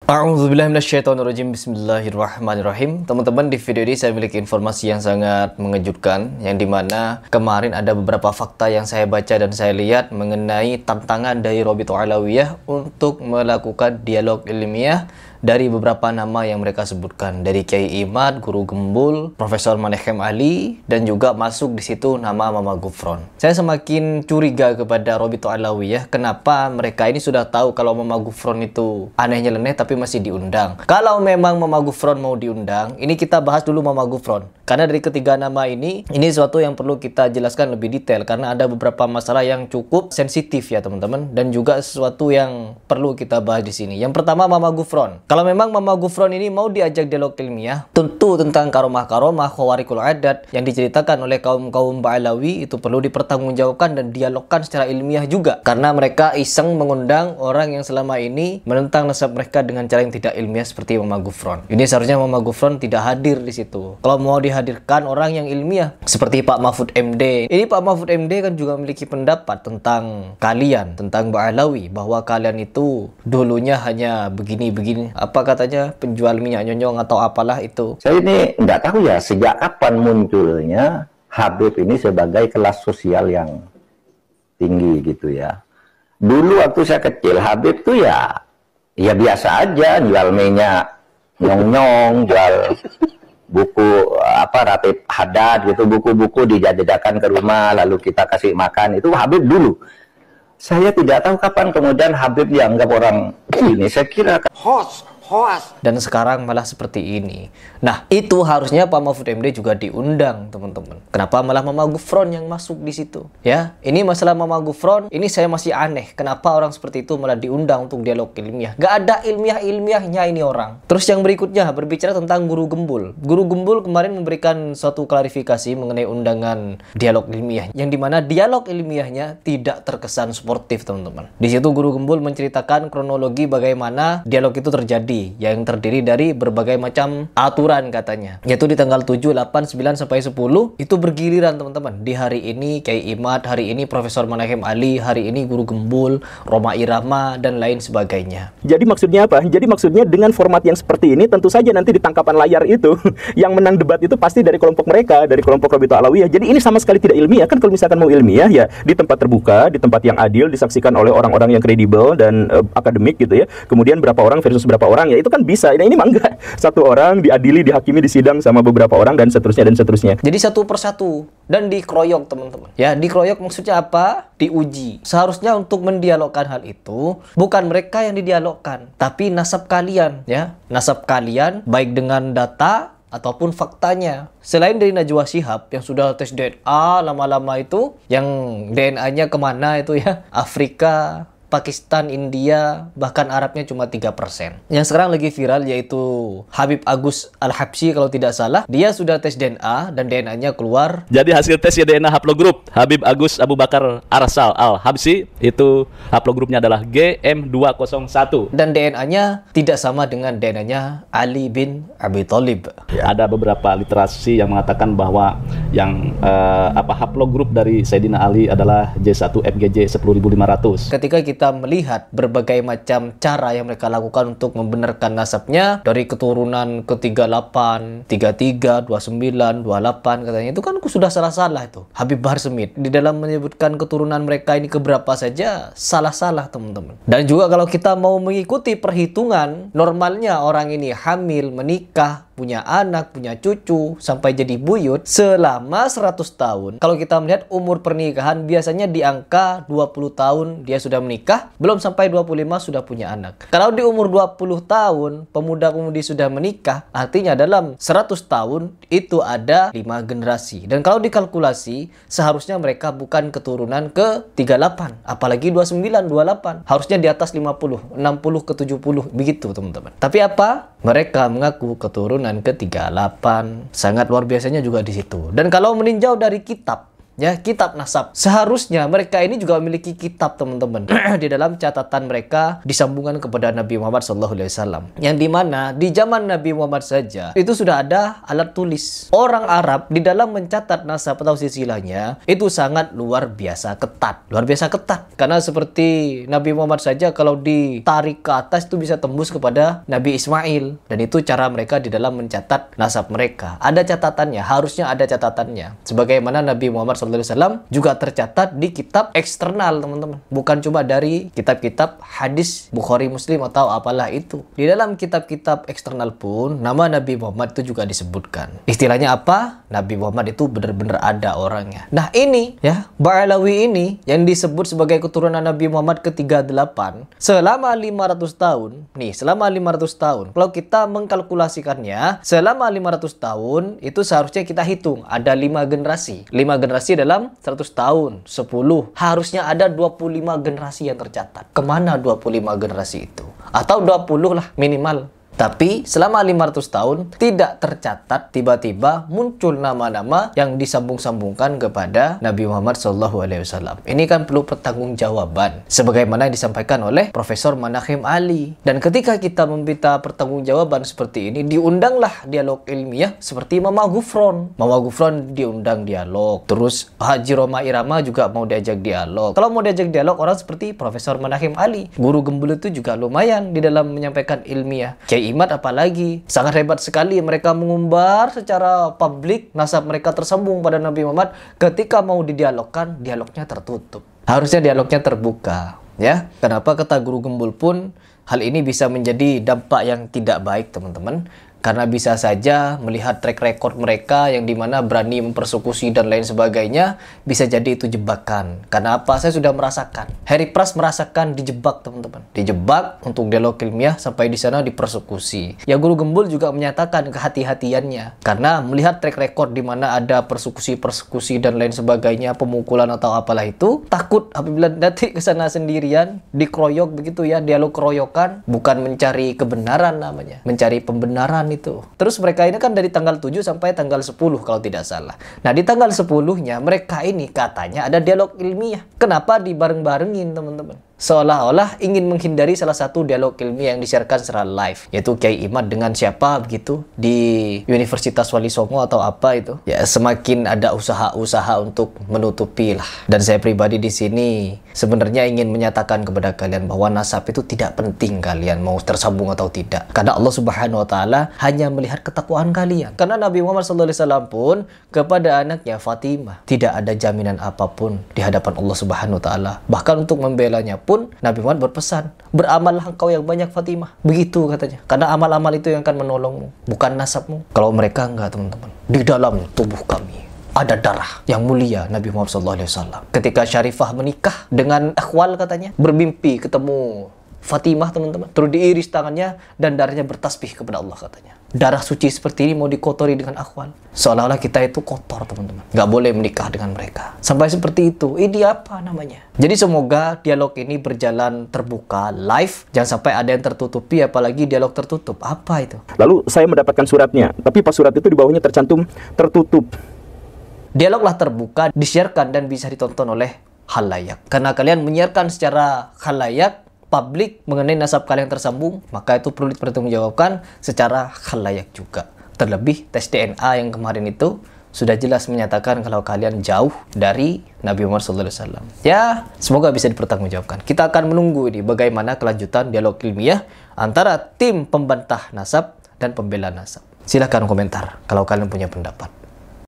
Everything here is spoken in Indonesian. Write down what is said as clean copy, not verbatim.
A'udzubillahi minasyaitonirrajim. Bismillahirrahmanirrahim. Teman-teman, di video ini saya memiliki informasi yang sangat mengejutkan, yang dimana kemarin ada beberapa fakta yang saya baca dan saya lihat mengenai tantangan dari Rabithah Alawiyah untuk melakukan dialog ilmiah dari beberapa nama yang mereka sebutkan, dari Kiai Imad, Guru Gembul, Profesor Manechem Ali, dan juga masuk di situ nama Mama Gufron. Saya semakin curiga kepada Rabithah Alawiyah, kenapa mereka ini sudah tahu kalau Mama Gufron itu anehnya leneh tapi masih diundang. Kalau memang Mama Gufron mau diundang, ini kita bahas dulu Mama Gufron. Karena dari ketiga nama ini sesuatu yang perlu kita jelaskan lebih detail, karena ada beberapa masalah yang cukup sensitif ya teman-teman, dan juga sesuatu yang perlu kita bahas di sini. Yang pertama, Mama Gufron. Kalau memang Mama Gufron ini mau diajak dialog ilmiah, tentu tentang karomah-karomah, khawarikul adat yang diceritakan oleh kaum-kaum Ba'alawi itu perlu dipertanggungjawabkan dan dialogkan secara ilmiah juga. Karena mereka iseng mengundang orang yang selama ini menentang nasab mereka dengan cara yang tidak ilmiah seperti Mama Gufron. Ini seharusnya Mama Gufron tidak hadir di situ. Kalau mau dihadirkan orang yang ilmiah seperti Pak Mahfud MD. Ini Pak Mahfud MD kan juga memiliki pendapat tentang kalian, tentang Ba'alawi, bahwa kalian itu dulunya hanya begini-begini. Apa katanya, penjual minyak nyonyong atau apalah itu. Saya ini nggak tahu ya sejak kapan munculnya Habib ini sebagai kelas sosial yang tinggi gitu ya. Dulu waktu saya kecil Habib tuh ya biasa aja, jual minyak nyong-nyong, jual buku Ratib Haddad gitu, buku-buku dijajakan ke rumah lalu kita kasih makan. Itu Habib dulu. Saya tidak tahu kapan kemudian Habib dianggap orang ini. Saya kira host. Dan sekarang malah seperti ini. Nah, itu harusnya Pak Mahfud MD juga diundang, teman-teman. Kenapa malah Mama Gufron yang masuk di situ? Ya, ini masalah Mama Gufron, ini saya masih aneh. Kenapa orang seperti itu malah diundang untuk dialog ilmiah? Gak ada ilmiahnya ini orang. Terus yang berikutnya, berbicara tentang Guru Gembul. Guru Gembul kemarin memberikan suatu klarifikasi mengenai undangan dialog ilmiah, yang dimana dialog ilmiahnya tidak terkesan sportif, teman-teman. Di situ Guru Gembul menceritakan kronologi bagaimana dialog itu terjadi, yang terdiri dari berbagai macam aturan katanya, yaitu di tanggal 7, 8, 9, sampai 10 itu bergiliran teman-teman. Di hari ini Kiai Imad, hari ini Profesor Manechem Ali, hari ini Guru Gembul, Roma Irama, dan lain sebagainya. Jadi maksudnya apa? Jadi maksudnya dengan format yang seperti ini tentu saja nanti di tangkapan layar itu yang menang debat itu pasti dari kelompok mereka, dari kelompok Rabithah Alawiyah. Jadi ini sama sekali tidak ilmiah. Kan kalau misalkan mau ilmiah ya di tempat terbuka, di tempat yang adil, disaksikan oleh orang-orang yang kredibel dan akademik gitu ya. Kemudian berapa orang versus berapa orang, ya itu kan bisa. Nah, ini mah enggak. Satu orang diadili, dihakimi, disidang sama beberapa orang dan seterusnya dan seterusnya. Jadi satu persatu dan dikroyok, teman-teman. Ya, dikroyok maksudnya apa? Diuji. Seharusnya untuk mendialogkan hal itu bukan mereka yang didialogkan, tapi nasab kalian, ya. Nasab kalian baik dengan data ataupun faktanya. Selain dari Najwa Shihab yang sudah tes DNA lama-lama itu, yang DNA-nya kemana itu ya, Afrika, Pakistan, India, bahkan Arabnya cuma 3%. Yang sekarang lagi viral yaitu Habib Agus Al-Habsyi kalau tidak salah. Dia sudah tes DNA dan DNA-nya keluar. Jadi hasil tes DNA haplogrup Habib Agus Abu Bakar Arsal Al-Habsyi itu haplogrupnya adalah GM201. Dan DNA-nya tidak sama dengan DNA-nya Ali bin Abi Thalib. Ya. Ada beberapa literasi yang mengatakan bahwa yang haplogrup dari Sayyidina Ali adalah J1FGJ 10500. Ketika kita melihat berbagai macam cara yang mereka lakukan untuk membenarkan nasabnya, dari keturunan ke-38, 33, 29, 28 katanya, itu kan sudah salah-salah itu. Habib Bahar Smith di dalam menyebutkan keturunan mereka ini keberapa saja salah-salah, teman-teman. Dan juga kalau kita mau mengikuti perhitungan normalnya orang ini hamil, menikah, punya anak, punya cucu, sampai jadi buyut selama 100 tahun. Kalau kita melihat umur pernikahan biasanya di angka 20 tahun dia sudah menikah, belum sampai 25 sudah punya anak. Kalau di umur 20 tahun pemuda-pemudi sudah menikah, artinya dalam 100 tahun itu ada 5 generasi. Dan kalau dikalkulasi seharusnya mereka bukan keturunan ke-38, apalagi 29, 28. Harusnya di atas 50, 60 ke 70 begitu, teman-teman. Tapi apa? Mereka mengaku keturunan ke-38. Sangat luar biasanya juga di situ. Dan kalau meninjau dari kitab ya, kitab nasab. Seharusnya mereka ini juga memiliki kitab, teman-teman. Di dalam catatan mereka disambungkan kepada Nabi Muhammad SAW. Yang dimana di zaman Nabi Muhammad saja itu sudah ada alat tulis. Orang Arab di dalam mencatat nasab atau silsilahnya itu sangat luar biasa ketat. Luar biasa ketat. Karena seperti Nabi Muhammad saja kalau ditarik ke atas itu bisa tembus kepada Nabi Ismail. Dan itu cara mereka di dalam mencatat nasab mereka. Ada catatannya, harusnya ada catatannya. Sebagaimana Nabi Muhammad SAW juga tercatat di kitab eksternal, teman-teman. Bukan cuma dari kitab-kitab hadis Bukhari, Muslim atau apalah itu. Di dalam kitab-kitab eksternal pun nama Nabi Muhammad itu juga disebutkan. Istilahnya apa? Nabi Muhammad itu benar-benar ada orangnya. Nah ini ya, Ba'alawi ini yang disebut sebagai keturunan Nabi Muhammad ke-38 selama 500 tahun. Nih, selama 500 tahun. Kalau kita mengkalkulasikannya, selama 500 tahun itu seharusnya kita hitung ada 5 generasi. 5 generasi dalam 100 tahun, 10. Harusnya ada 25 generasi yang tercatat. Kemana 25 generasi itu? Atau 20 lah minimal. Tapi selama 500 tahun tidak tercatat, tiba-tiba muncul nama-nama yang disambung-sambungkan kepada Nabi Muhammad SAW. Ini kan perlu pertanggungjawaban, sebagaimana yang disampaikan oleh Profesor Manakhim Ali. Dan ketika kita meminta pertanggungjawaban seperti ini, diundanglah dialog ilmiah seperti Mama Gufron. Mama Gufron diundang dialog. Terus Haji Roma Irama juga mau diajak dialog. Kalau mau diajak dialog orang seperti Profesor Manakhim Ali, guru gembul itu juga lumayan di dalam menyampaikan ilmiah. Imat apalagi sangat hebat sekali, mereka mengumbar secara publik nasab mereka tersambung pada Nabi Muhammad. Ketika mau didialogkan, dialognya tertutup. Harusnya dialognya terbuka, ya. Kenapa kata guru gembul pun hal ini bisa menjadi dampak yang tidak baik, teman-teman. Karena bisa saja melihat track record mereka yang dimana berani mempersekusi dan lain sebagainya, bisa jadi itu jebakan. Karena apa? Saya sudah merasakan. Harry Pras merasakan dijebak, teman-teman. Dijebak untuk dialog ilmiah sampai di sana dipersekusi. Ya, guru gembul juga menyatakan kehati-hatiannya. Karena melihat track record di mana ada persekusi dan lain sebagainya, pemukulan atau apalah itu, takut apabila nanti ke sana sendirian, dikeroyok begitu ya, dialog keroyokan, bukan mencari kebenaran namanya, mencari pembenaran itu. Terus mereka ini kan dari tanggal 7 sampai tanggal 10 kalau tidak salah. Nah, di tanggal 10-nya mereka ini katanya ada dialog ilmiah. Kenapa dibareng-barengin, teman-teman? Seolah-olah ingin menghindari salah satu dialog ilmiah yang disiarkan secara live, yaitu Kiai Imad dengan siapa begitu di Universitas Wali Songo atau apa itu. Ya, semakin ada usaha-usaha untuk menutupi lah. Dan saya pribadi di sini sebenarnya ingin menyatakan kepada kalian bahwa nasab itu tidak penting kalian mau tersambung atau tidak. Karena Allah Subhanahu wa taala hanya melihat ketakwaan kalian. Karena Nabi Muhammad SAW pun kepada anaknya Fatimah tidak ada jaminan apapun di hadapan Allah Subhanahu wa taala. Bahkan untuk membelanya pun Nabi Muhammad berpesan, beramallah engkau yang banyak Fatimah. Begitu katanya. Karena amal-amal itu yang akan menolongmu, bukan nasabmu. Kalau mereka enggak, teman-teman. Di dalam tubuh kami ada darah yang mulia Nabi Muhammad SAW. Ketika Syarifah menikah dengan Akhwal katanya, bermimpi ketemu Fatimah, teman-teman. Terus diiris tangannya dan darahnya bertasbih kepada Allah katanya. Darah suci seperti ini mau dikotori dengan Akhwal. Seolah-olah kita itu kotor, teman-teman. Nggak boleh menikah dengan mereka. Sampai seperti itu. Ini apa namanya? Jadi semoga dialog ini berjalan terbuka, live. Jangan sampai ada yang tertutupi, apalagi dialog tertutup. Apa itu? Lalu saya mendapatkan suratnya. Tapi pas surat itu di bawahnya tercantum tertutup. Dialoglah terbuka, disiarkan dan bisa ditonton oleh khalayak. Karena kalian menyiarkan secara khalayak, publik mengenai nasab kalian tersambung, maka itu perlu dipertanggungjawabkan secara khalayak juga. Terlebih tes DNA yang kemarin itu sudah jelas menyatakan kalau kalian jauh dari Nabi Muhammad SAW. Ya, semoga bisa dipertanggungjawabkan. Kita akan menunggu ini bagaimana kelanjutan dialog ilmiah antara tim pembantah nasab dan pembela nasab. Silahkan komentar kalau kalian punya pendapat.